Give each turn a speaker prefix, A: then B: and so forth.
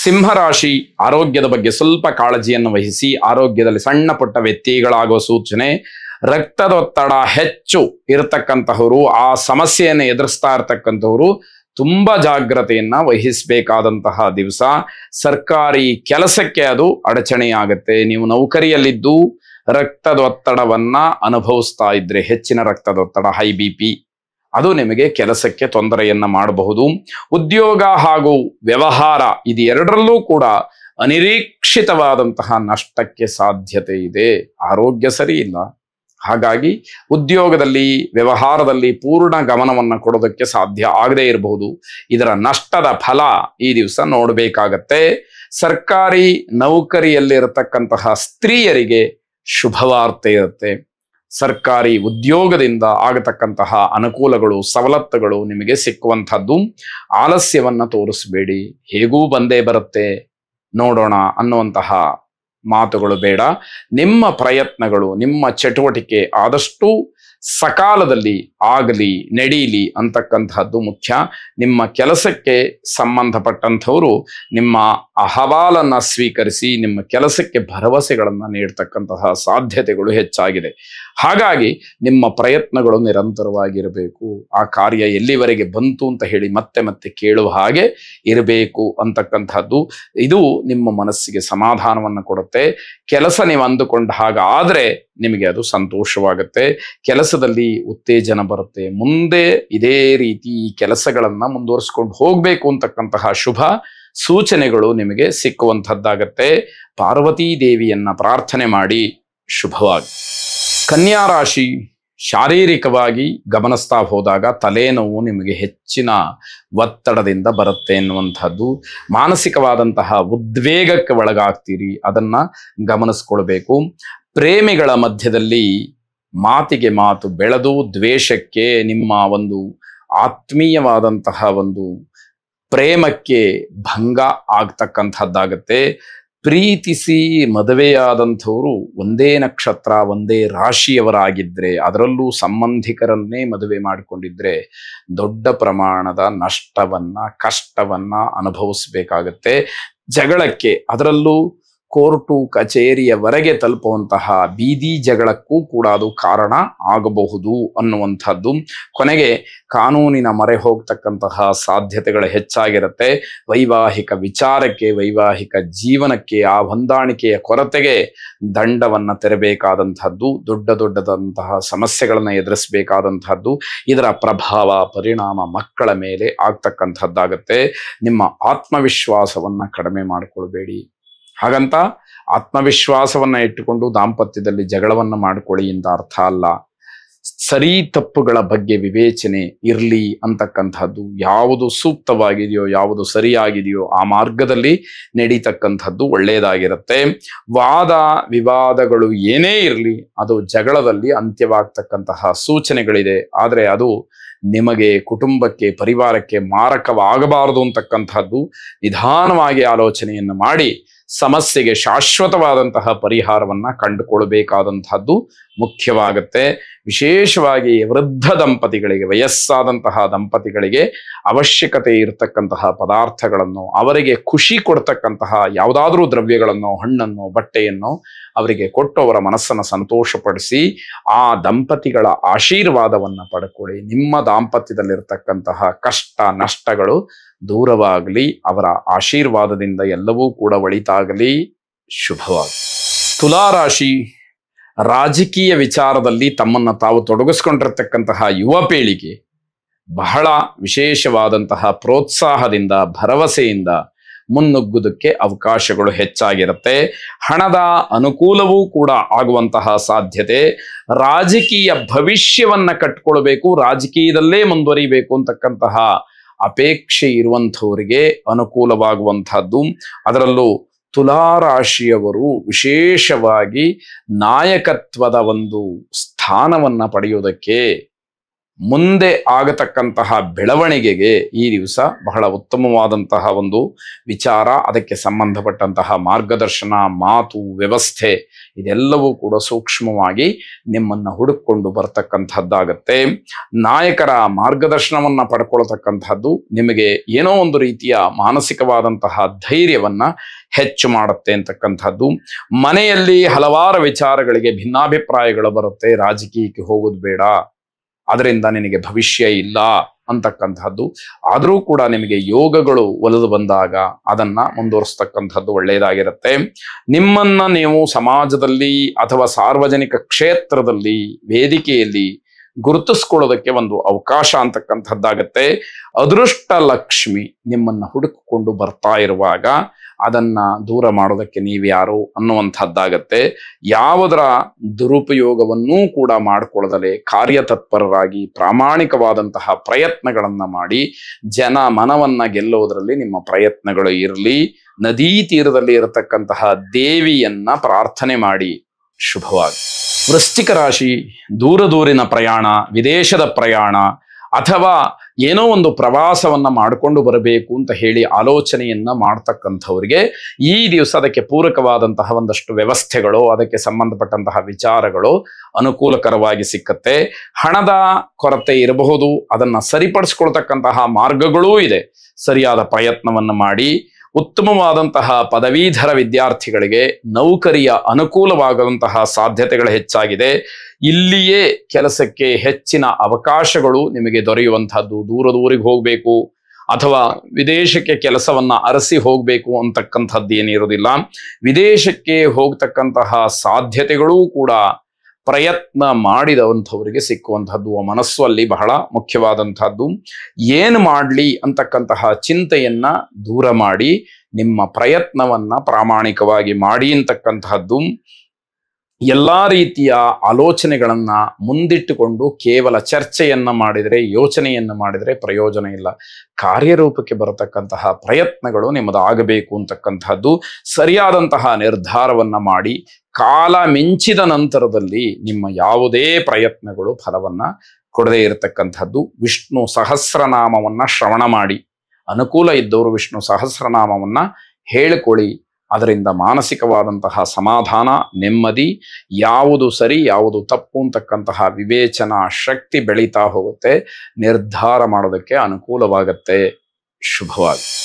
A: ಸಿಂಹರಾಶಿ ಆರೋಗ್ಯದ ಬಗ್ಗೆ ಸ್ವಲ್ಪ ಕಾಳಜಿಯನ್ನು ವಹಿಸಿ. ಆರೋಗ್ಯದಲ್ಲಿ ಸಣ್ಣ ಪುಟ್ಟ ವ್ಯತ್ಯಯಗಳಾಗುವ ಸೂಚನೆ. ರಕ್ತದೊತ್ತಡ ಹೆಚ್ಚು ಇರತಕ್ಕಂತಹವರು, ಆ ಸಮಸ್ಯೆಯನ್ನು ಎದುರಿಸ್ತಾ ಇರತಕ್ಕಂಥವರು ತುಂಬಾ ಜಾಗ್ರತೆಯನ್ನ ವಹಿಸಬೇಕಾದಂತಹ ದಿವಸ. ಸರ್ಕಾರಿ ಕೆಲಸಕ್ಕೆ ಅದು ಅಡಚಣೆಯಾಗತ್ತೆ. ನೀವು ನೌಕರಿಯಲ್ಲಿದ್ದು ರಕ್ತದೊತ್ತಡವನ್ನ ಅನುಭವಿಸ್ತಾ ಇದ್ರೆ, ಹೆಚ್ಚಿನ ರಕ್ತದೊತ್ತಡ, ಹೈ BP, ಅದು ನಿಮಗೆ ಕೆಲಸಕ್ಕೆ ತೊಂದರೆಯನ್ನ ಮಾಡಬಹುದು. ಉದ್ಯೋಗ ಹಾಗೂ ವ್ಯವಹಾರ ಇದು ಎರಡರಲ್ಲೂ ಕೂಡ ಅನಿರೀಕ್ಷಿತವಾದಂತಹ ನಷ್ಟಕ್ಕೆ ಸಾಧ್ಯತೆ ಇದೆ. ಆರೋಗ್ಯ ಸರಿ ಇಲ್ಲ, ಹಾಗಾಗಿ ಉದ್ಯೋಗದಲ್ಲಿ ವ್ಯವಹಾರದಲ್ಲಿ ಪೂರ್ಣ ಗಮನವನ್ನು ಕೊಡೋದಕ್ಕೆ ಸಾಧ್ಯ ಆಗದೇ ಇರಬಹುದು. ಇದರ ನಷ್ಟದ ಫಲ ಈ ದಿವಸ ನೋಡಬೇಕಾಗತ್ತೆ. ಸರ್ಕಾರಿ ನೌಕರಿಯಲ್ಲಿರತಕ್ಕಂತಹ ಸ್ತ್ರೀಯರಿಗೆ ಶುಭವಾರ್ತೆ ಇರುತ್ತೆ. ಸರ್ಕಾರಿ ಉದ್ಯೋಗದಿಂದ ಆಗತಕ್ಕಂತಹ ಅನುಕೂಲಗಳು, ಸವಲತ್ತುಗಳು ನಿಮಗೆ ಸಿಕ್ಕುವಂಥದ್ದು. ಆಲಸ್ಯವನ್ನ ತೋರಿಸಬೇಡಿ, ಹೇಗೂ ಬಂದೇ ಬರುತ್ತೆ, ನೋಡೋಣ ಅನ್ನುವಂತಹ ಮಾತುಗಳು ಬೇಡ. ನಿಮ್ಮ ಪ್ರಯತ್ನಗಳು, ನಿಮ್ಮ ಚಟುವಟಿಕೆ ಆದಷ್ಟು ಸಕಾಲದಲ್ಲಿ ಆಗಲಿ, ನಡೀಲಿ ಅಂತಕ್ಕಂಥದ್ದು ಮುಖ್ಯ. ನಿಮ್ಮ ಕೆಲಸಕ್ಕೆ ಸಂಬಂಧಪಟ್ಟಂಥವರು ನಿಮ್ಮ ಅಹವಾಲನ್ನ ಸ್ವೀಕರಿಸಿ ನಿಮ್ಮ ಕೆಲಸಕ್ಕೆ ಭರವಸೆಗಳನ್ನ ನೀಡ್ತಕ್ಕಂತಹ ಸಾಧ್ಯತೆಗಳು ಹೆಚ್ಚಾಗಿದೆ. ಹಾಗಾಗಿ ನಿಮ್ಮ ಪ್ರಯತ್ನಗಳು ನಿರಂತರವಾಗಿರಬೇಕು. ಆ ಕಾರ್ಯ ಎಲ್ಲಿವರೆಗೆ ಬಂತು ಅಂತ ಹೇಳಿ ಮತ್ತೆ ಮತ್ತೆ ಕೇಳುವ ಹಾಗೆ ಇರಬೇಕು ಅಂತಕ್ಕಂಥದ್ದು. ಇದು ನಿಮ್ಮ ಮನಸ್ಸಿಗೆ ಸಮಾಧಾನವನ್ನು ಕೊಡುತ್ತೆ. ಕೆಲಸ ನೀವು ಅಂದುಕೊಂಡ ಹಾಗಾದ್ರೆ ನಿಮಗೆ ಅದು ಸಂತೋಷವಾಗುತ್ತೆ. ಕೆಲಸದಲ್ಲಿ ಉತ್ತೇಜನ ಬರುತ್ತೆ. ಮುಂದೆ ಇದೇ ರೀತಿ ಈ ಕೆಲಸಗಳನ್ನ ಮುಂದುವರಿಸ್ಕೊಂಡು ಹೋಗ್ಬೇಕು ಅಂತಕ್ಕಂತಹ ಶುಭ ಸೂಚನೆಗಳು ನಿಮಗೆ ಸಿಕ್ಕುವಂಥದ್ದಾಗತ್ತೆ. ಪಾರ್ವತೀ ದೇವಿಯನ್ನ ಪ್ರಾರ್ಥನೆ ಮಾಡಿ ಶುಭವಾಗಿ. ಕನ್ಯಾ ರಾಶಿ, ಶಾರೀರಿಕವಾಗಿ ಗಮನಿಸ್ತಾ ಹೋದಾಗ ತಲೆನೋವು ನಿಮಗೆ ಹೆಚ್ಚಿನ ಒತ್ತಡದಿಂದ ಬರುತ್ತೆ ಎನ್ನುವಂಥದ್ದು. ಮಾನಸಿಕವಾದಂತಹ ಉದ್ವೇಗಕ್ಕೆ ಒಳಗಾಗ್ತೀರಿ, ಅದನ್ನ ಗಮನಿಸ್ಕೊಳ್ಬೇಕು. ಪ್ರೇಮಿಗಳ ಮಧ್ಯದಲ್ಲಿ ಮಾತಿಗೆ ಮಾತು ಬೆಳೆದು ದ್ವೇಷಕ್ಕೆ, ನಿಮ್ಮ ಒಂದು ಆತ್ಮೀಯವಾದಂತಹ ಒಂದು ಪ್ರೇಮಕ್ಕೆ ಭಂಗ ಆಗ್ತಕ್ಕಂಥದ್ದಾಗತ್ತೆ. ಪ್ರೀತಿಸಿ ಮದುವೆಯಾದಂಥವರು ಒಂದೇ ನಕ್ಷತ್ರ, ಒಂದೇ ರಾಶಿಯವರಾಗಿದ್ರೆ, ಅದರಲ್ಲೂ ಸಂಬಂಧಿಕರನ್ನೇ ಮದುವೆ ಮಾಡಿಕೊಂಡಿದ್ರೆ ದೊಡ್ಡ ಪ್ರಮಾಣದ ನಷ್ಟವನ್ನ, ಕಷ್ಟವನ್ನ ಅನುಭವಿಸಬೇಕಾಗತ್ತೆ. ಜಗಳಕ್ಕೆ, ಅದರಲ್ಲೂ ಕೋರ್ಟು ಕಚೇರಿಯವರೆಗೆ ತಲುಪುವಂತಹ ಬೀದಿ ಜಗಳಕ್ಕೂ ಕೂಡ ಅದು ಕಾರಣ ಆಗಬಹುದು ಅನ್ನುವಂಥದ್ದು. ಕೊನೆಗೆ ಕಾನೂನಿನ ಮೊರೆ ಹೋಗ್ತಕ್ಕಂತಹ ಸಾಧ್ಯತೆಗಳು ಹೆಚ್ಚಾಗಿರುತ್ತೆ. ವೈವಾಹಿಕ ವಿಚಾರಕ್ಕೆ, ವೈವಾಹಿಕ ಜೀವನಕ್ಕೆ, ಆ ಹೊಂದಾಣಿಕೆಯ ಕೊರತೆಗೆ ದಂಡವನ್ನ ತೆರಬೇಕಾದಂಥದ್ದು, ದೊಡ್ಡದಂತಹ ಸಮಸ್ಯೆಗಳನ್ನ ಎದುರಿಸಬೇಕಾದಂಥದ್ದು. ಇದರ ಪ್ರಭಾವ, ಪರಿಣಾಮ ಮಕ್ಕಳ ಮೇಲೆ ಆಗ್ತಕ್ಕಂಥದ್ದಾಗತ್ತೆ. ನಿಮ್ಮ ಆತ್ಮವಿಶ್ವಾಸವನ್ನ ಕಡಿಮೆ ಮಾಡಿಕೊಳ್ಬೇಡಿ. ಹಾಗಂತ ಆತ್ಮವಿಶ್ವಾಸವನ್ನ ಇಟ್ಟುಕೊಂಡು ದಾಂಪತ್ಯದಲ್ಲಿ ಜಗಳವನ್ನ ಮಾಡಿಕೊಳ್ಳಿ ಅಂತ ಅರ್ಥ ಅಲ್ಲ. ಸರಿ ತಪ್ಪುಗಳ ಬಗ್ಗೆ ವಿವೇಚನೆ ಇರಲಿ ಅಂತಕ್ಕಂಥದ್ದು. ಯಾವುದು ಸೂಕ್ತವಾಗಿದೆಯೋ, ಯಾವುದು ಸರಿಯಾಗಿದೆಯೋ ಆ ಮಾರ್ಗದಲ್ಲಿ ನಡೀತಕ್ಕಂಥದ್ದು ಒಳ್ಳೆಯದಾಗಿರುತ್ತೆ. ವಾದ ವಿವಾದಗಳು ಏನೇ ಇರಲಿ, ಅದು ಜಗಳದಲ್ಲಿ ಅಂತ್ಯವಾಗ್ತಕ್ಕಂತಹ ಸೂಚನೆಗಳಿದೆ. ಆದರೆ ಅದು ನಿಮಗೆ, ಕುಟುಂಬಕ್ಕೆ, ಪರಿವಾರಕ್ಕೆ ಮಾರಕವಾಗಬಾರದು ಅಂತಕ್ಕಂಥದ್ದು. ನಿಧಾನವಾಗಿ ಆಲೋಚನೆಯನ್ನು ಮಾಡಿ ಸಮಸ್ಯೆಗೆ ಶಾಶ್ವತವಾದಂತಹ ಪರಿಹಾರವನ್ನ ಕಂಡುಕೊಳ್ಬೇಕಾದಂತಹದ್ದು ಮುಖ್ಯವಾಗುತ್ತೆ. ವಿಶೇಷವಾಗಿ ವೃದ್ಧ ದಂಪತಿಗಳಿಗೆ, ವಯಸ್ಸಾದಂತಹ ದಂಪತಿಗಳಿಗೆ ಅವಶ್ಯಕತೆ ಇರತಕ್ಕಂತಹ ಪದಾರ್ಥಗಳನ್ನು, ಅವರಿಗೆ ಖುಷಿ ಕೊಡ್ತಕ್ಕಂತಹ ಯಾವುದಾದ್ರೂ ದ್ರವ್ಯಗಳನ್ನು, ಹಣ್ಣನ್ನು, ಬಟ್ಟೆಯನ್ನು ಅವರಿಗೆ ಕೊಟ್ಟು ಅವರ ಮನಸ್ಸನ್ನು ಸಂತೋಷಪಡಿಸಿ ಆ ದಂಪತಿಗಳ ಆಶೀರ್ವಾದವನ್ನ ಪಡ್ಕೊಳ್ಳಿ. ನಿಮ್ಮ ದಾಂಪತ್ಯದಲ್ಲಿರ್ತಕ್ಕಂತಹ ಕಷ್ಟ ನಷ್ಟಗಳು ದೂರವಾಗಲಿ, ಅವರ ಆಶೀರ್ವಾದದಿಂದ ಎಲ್ಲವೂ ಕೂಡ ಒಳಿತಾಗಲಿ. ಶುಭವಾಗಿ. ತುಲಾರಾಶಿ, ರಾಜಕೀಯ ವಿಚಾರದಲ್ಲಿ ತಮ್ಮನ್ನು ತಾವು ತೊಡಗಿಸ್ಕೊಂಡಿರ್ತಕ್ಕಂತಹ ಯುವ ಪೀಳಿಗೆ ಬಹಳ ವಿಶೇಷವಾದಂತಹ ಪ್ರೋತ್ಸಾಹದಿಂದ, ಭರವಸೆಯಿಂದ ಮುನ್ನುಗ್ಗುವುದಕ್ಕೆ ಅವಕಾಶಗಳು ಹೆಚ್ಚಾಗಿರುತ್ತೆ. ಹಣದ ಅನುಕೂಲವೂ ಕೂಡ ಆಗುವಂತಹ ಸಾಧ್ಯತೆ. ರಾಜಕೀಯ ಭವಿಷ್ಯವನ್ನ ಕಟ್ಕೊಳ್ಬೇಕು, ರಾಜಕೀಯದಲ್ಲೇ ಮುಂದುವರಿಬೇಕು ಅಂತಕ್ಕಂತಹ ಅಪೇಕ್ಷೆ ಇರುವಂಥವರಿಗೆ ಅನುಕೂಲವಾಗುವಂತಹದ್ದು. ಅದರಲ್ಲೂ ತುಲಾರಾಶಿಯವರು ವಿಶೇಷವಾಗಿ ನಾಯಕತ್ವದ ಒಂದು ಸ್ಥಾನವನ್ನ ಪಡೆಯುವುದಕ್ಕೆ ಮುಂದೆ ಆಗತಕ್ಕಂತಹ ಬೆಳವಣಿಗೆಗೆ ಈ ದಿವಸ ಬಹಳ ಉತ್ತಮವಾದಂತಹ ಒಂದು ವಿಚಾರ, ಅದಕ್ಕೆ ಸಂಬಂಧಪಟ್ಟಂತಹ ಮಾರ್ಗದರ್ಶನ, ಮಾತು, ವ್ಯವಸ್ಥೆ ಇದೆಲ್ಲವೂ ಕೂಡ ಸೂಕ್ಷ್ಮವಾಗಿ ನಿಮ್ಮನ್ನ ಹುಡುಕೊಂಡು ಬರ್ತಕ್ಕಂಥದ್ದಾಗತ್ತೆ. ನಾಯಕರ ಮಾರ್ಗದರ್ಶನವನ್ನ ಪಡ್ಕೊಳ್ತಕ್ಕಂಥದ್ದು ನಿಮಗೆ ಏನೋ ಒಂದು ರೀತಿಯ ಮಾನಸಿಕವಾದಂತಹ ಧೈರ್ಯವನ್ನ ಹೆಚ್ಚು ಮಾಡುತ್ತೆ ಅಂತಕ್ಕಂಥದ್ದು. ಮನೆಯಲ್ಲಿ ಹಲವಾರು ವಿಚಾರಗಳಿಗೆ ಭಿನ್ನಾಭಿಪ್ರಾಯಗಳು ಬರುತ್ತೆ. ರಾಜಕೀಯಕ್ಕೆ ಹೋಗೋದು ಬೇಡ, ಅದರಿಂದ ನಿನಗೆ ಭವಿಷ್ಯ ಇಲ್ಲ ಅಂತಕ್ಕಂಥದ್ದು. ಆದರೂ ಕೂಡ ನಿಮಗೆ ಯೋಗಗಳು ಒಲಿದು ಬಂದಾಗ ಅದನ್ನ ಮುಂದುವರಿಸ್ತಕ್ಕಂಥದ್ದು ಒಳ್ಳೆಯದಾಗಿರುತ್ತೆ. ನಿಮ್ಮನ್ನ ನೀವು ಸಮಾಜದಲ್ಲಿ ಅಥವಾ ಸಾರ್ವಜನಿಕ ಕ್ಷೇತ್ರದಲ್ಲಿ, ವೇದಿಕೆಯಲ್ಲಿ ಗುರುತಿಸ್ಕೊಳ್ಳೋದಕ್ಕೆ ಒಂದು ಅವಕಾಶ ಅಂತಕ್ಕಂಥದ್ದಾಗತ್ತೆ. ಅದೃಷ್ಟ ಲಕ್ಷ್ಮಿ ನಿಮ್ಮನ್ನ ಹುಡುಕಿಕೊಂಡು ಬರ್ತಾ ಇರುವಾಗ ಅದನ್ನ ದೂರ ಮಾಡೋದಕ್ಕೆ ನೀವ್ಯಾರು ಅನ್ನುವಂಥದ್ದಾಗತ್ತೆ. ಯಾವುದರ ದುರುಪಯೋಗವನ್ನೂ ಕೂಡ ಮಾಡಿಕೊಳ್ಳದಲೇ ಕಾರ್ಯತತ್ಪರರಾಗಿ ಪ್ರಾಮಾಣಿಕವಾದಂತಹ ಪ್ರಯತ್ನಗಳನ್ನ ಮಾಡಿ ಜನ ಮನವನ್ನ ಗೆಲ್ಲೋದ್ರಲ್ಲಿ ನಿಮ್ಮ ಪ್ರಯತ್ನಗಳು ಇರಲಿ. ನದೀ ತೀರದಲ್ಲಿ ಇರತಕ್ಕಂತಹ ದೇವಿಯನ್ನ ಪ್ರಾರ್ಥನೆ ಮಾಡಿ. ಶುಭವಾಗಿ. ವೃಶ್ಚಿಕ ರಾಶಿ, ದೂರಿನ ಪ್ರಯಾಣ, ವಿದೇಶದ ಪ್ರಯಾಣ ಅಥವಾ ಏನೋ ಒಂದು ಪ್ರವಾಸವನ್ನ ಮಾಡಿಕೊಂಡು ಬರಬೇಕು ಅಂತ ಹೇಳಿ ಆಲೋಚನೆಯನ್ನ ಮಾಡ್ತಕ್ಕಂಥವ್ರಿಗೆ ಈ ದಿವಸ ಅದಕ್ಕೆ ಪೂರಕವಾದಂತಹ ಒಂದಷ್ಟು ವ್ಯವಸ್ಥೆಗಳು, ಅದಕ್ಕೆ ಸಂಬಂಧಪಟ್ಟಂತಹ ವಿಚಾರಗಳು ಅನುಕೂಲಕರವಾಗಿ ಸಿಕ್ಕತ್ತೆ. ಹಣದ ಕೊರತೆ ಇರಬಹುದು, ಅದನ್ನ ಸರಿಪಡಿಸ್ಕೊಳ್ತಕ್ಕಂತಹ ಮಾರ್ಗಗಳೂ ಇದೆ. ಸರಿಯಾದ ಪ್ರಯತ್ನವನ್ನು ಮಾಡಿ ಉತ್ತಮವಾದಂತಹ ಪದವೀಧರ ವಿದ್ಯಾರ್ಥಿಗಳಿಗೆ ನೌಕರಿಯ ಅನುಕೂಲವಾಗುವಂತಹ ಸಾಧ್ಯತೆಗಳು ಹೆಚ್ಚಾಗಿದೆ. ಇಲ್ಲಿಯೇ ಕೆಲಸಕ್ಕೆ ಹೆಚ್ಚಿನ ಅವಕಾಶಗಳು ನಿಮಗೆ ದೊರೆಯುವಂತಹದ್ದು. ದೂರಿಗೆ ಹೋಗಬೇಕು ಅಥವಾ ವಿದೇಶಕ್ಕೆ ಕೆಲಸವನ್ನ ಅರಸಿ ಹೋಗಬೇಕು ಅಂತಕ್ಕಂಥದ್ದು ಏನಿರೋದಿಲ್ಲ. ವಿದೇಶಕ್ಕೆ ಹೋಗ್ತಕ್ಕಂತಹ ಸಾಧ್ಯತೆಗಳೂ ಕೂಡ ಪ್ರಯತ್ನ ಮಾಡಿದಂಥವರಿಗೆ ಸಿಕ್ಕುವಂತಹದ್ದು. ಮನಸ್ಸು ಅಲ್ಲಿ ಬಹಳ ಮುಖ್ಯವಾದಂತಹದ್ದು. ಏನು ಮಾಡಲಿ ಅಂತಕ್ಕಂತಹ ಚಿಂತೆಯನ್ನ ದೂರ ಮಾಡಿ ನಿಮ್ಮ ಪ್ರಯತ್ನವನ್ನ ಪ್ರಾಮಾಣಿಕವಾಗಿ ಮಾಡಿ ಅಂತಕ್ಕಂತಹದ್ದು. ಎಲ್ಲಾ ರೀತಿಯ ಆಲೋಚನೆಗಳನ್ನ ಮುಂದಿಟ್ಟುಕೊಂಡು ಕೇವಲ ಚರ್ಚೆಯನ್ನ ಮಾಡಿದರೆ, ಯೋಚನೆಯನ್ನ ಮಾಡಿದರೆ ಪ್ರಯೋಜನ ಇಲ್ಲ. ಕಾರ್ಯರೂಪಕ್ಕೆ ಬರತಕ್ಕಂತಹ ಪ್ರಯತ್ನಗಳು ನಿಮ್ಮದಾಗಬೇಕು ಅಂತಕ್ಕಂತಹದ್ದು. ಸರಿಯಾದಂತಹ ನಿರ್ಧಾರವನ್ನ ಮಾಡಿ ಕಾಲ ಮಿಂಚಿದ ನಂತರದಲ್ಲಿ ನಿಮ್ಮ ಯಾವುದೇ ಪ್ರಯತ್ನಗಳು ಫಲವನ್ನ ಕೊಡದೇ ಇರತಕ್ಕಂಥದ್ದು. ವಿಷ್ಣು ಸಹಸ್ರನಾಮವನ್ನ ಶ್ರವಣ ಮಾಡಿ. ಅನುಕೂಲ ಇದ್ದವರು ವಿಷ್ಣು ಸಹಸ್ರನಾಮವನ್ನ ಹೇಳಿಕೊಳ್ಳಿ. ಅದರಿಂದ ಮಾನಸಿಕವಾದಂತಹ ಸಮಾಧಾನ, ನೆಮ್ಮದಿ, ಯಾವುದು ಸರಿ ಯಾವುದು ತಪ್ಪು ಅಂತಕ್ಕಂತಹ ವಿವೇಚನಾ ಶಕ್ತಿ ಬೆಳೀತಾ ಹೋಗುತ್ತೆ. ನಿರ್ಧಾರ ಮಾಡೋದಕ್ಕೆ ಅನುಕೂಲವಾಗತ್ತೆ. ಶುಭವಾಗಿ.